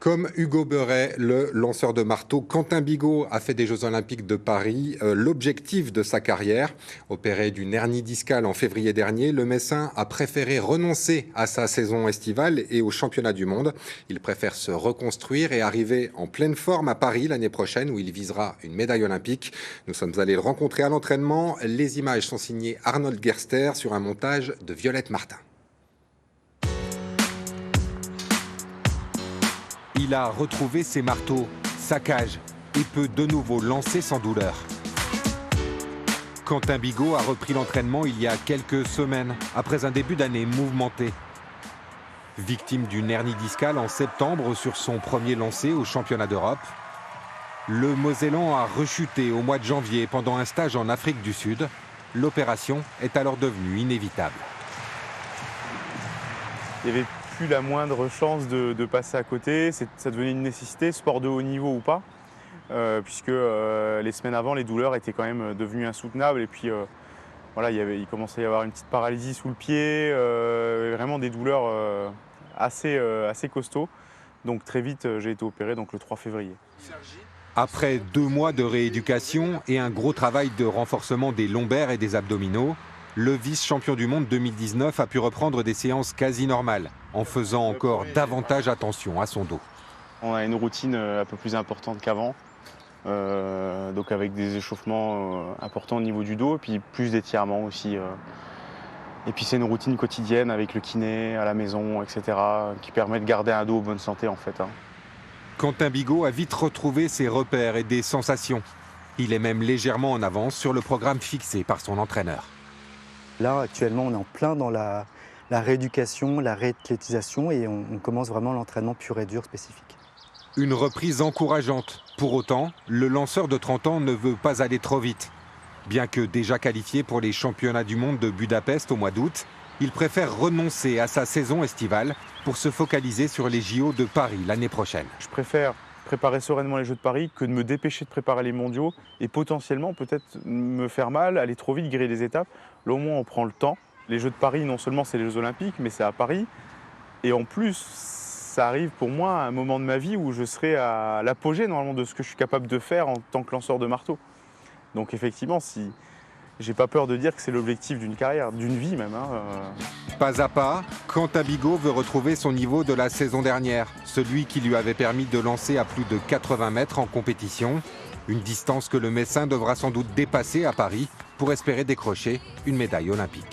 Comme Hugo Beuret, le lanceur de marteau, Quentin Bigot a fait des Jeux Olympiques de Paris l'objectif de sa carrière. Opéré d'une hernie discale en février dernier, le Messin a préféré renoncer à sa saison estivale et aux championnats du monde. Il préfère se reconstruire et arriver en pleine forme à Paris l'année prochaine où il visera une médaille olympique. Nous sommes allés le rencontrer à l'entraînement. Les images sont signées Arnold Gerster sur un montage de Violette Martin. Il a retrouvé ses marteaux, sa cage et peut de nouveau lancer sans douleur. Quentin Bigot a repris l'entraînement il y a quelques semaines, après un début d'année mouvementé. Victime d'une hernie discale en septembre sur son premier lancer au championnat d'Europe, le Mosellan a rechuté au mois de janvier pendant un stage en Afrique du Sud. L'opération est alors devenue inévitable. Il n'y avait plus la moindre chance de passer à côté, ça devenait une nécessité, sport de haut niveau ou pas, puisque les semaines avant, les douleurs étaient quand même devenues insoutenables et puis voilà, il commençait à y avoir une petite paralysie sous le pied, vraiment des douleurs assez costauds. Donc très vite, j'ai été opéré donc, le 3 février. Après 2 mois de rééducation et un gros travail de renforcement des lombaires et des abdominaux, le vice-champion du monde 2019 a pu reprendre des séances quasi normales, en faisant encore davantage attention à son dos. On a une routine un peu plus importante qu'avant, donc avec des échauffements importants au niveau du dos, et puis plus d'étirements aussi. Et puis c'est une routine quotidienne avec le kiné à la maison, etc., qui permet de garder un dos en bonne santé en fait. Quentin Bigot a vite retrouvé ses repères et des sensations. Il est même légèrement en avance sur le programme fixé par son entraîneur. Là, actuellement, on est en plein dans la rééducation, la réathlétisation et on commence vraiment l'entraînement pur et dur spécifique. Une reprise encourageante. Pour autant, le lanceur de 30 ans ne veut pas aller trop vite. Bien que déjà qualifié pour les championnats du monde de Budapest au mois d'août, il préfère renoncer à sa saison estivale pour se focaliser sur les JO de Paris l'année prochaine. Je préfère préparer sereinement les Jeux de Paris que de me dépêcher de préparer les mondiaux et potentiellement peut-être me faire mal, aller trop vite, griller des étapes. Là au moins on prend le temps. Les Jeux de Paris, non seulement c'est les Jeux Olympiques, mais c'est à Paris. Et en plus, ça arrive pour moi à un moment de ma vie où je serai à l'apogée normalement de ce que je suis capable de faire en tant que lanceur de marteau. Donc effectivement, si j'ai pas peur de dire que c'est l'objectif d'une carrière, d'une vie même. Pas à pas, Quentin Bigot veut retrouver son niveau de la saison dernière, celui qui lui avait permis de lancer à plus de 80 mètres en compétition, une distance que le Messin devra sans doute dépasser à Paris pour espérer décrocher une médaille olympique.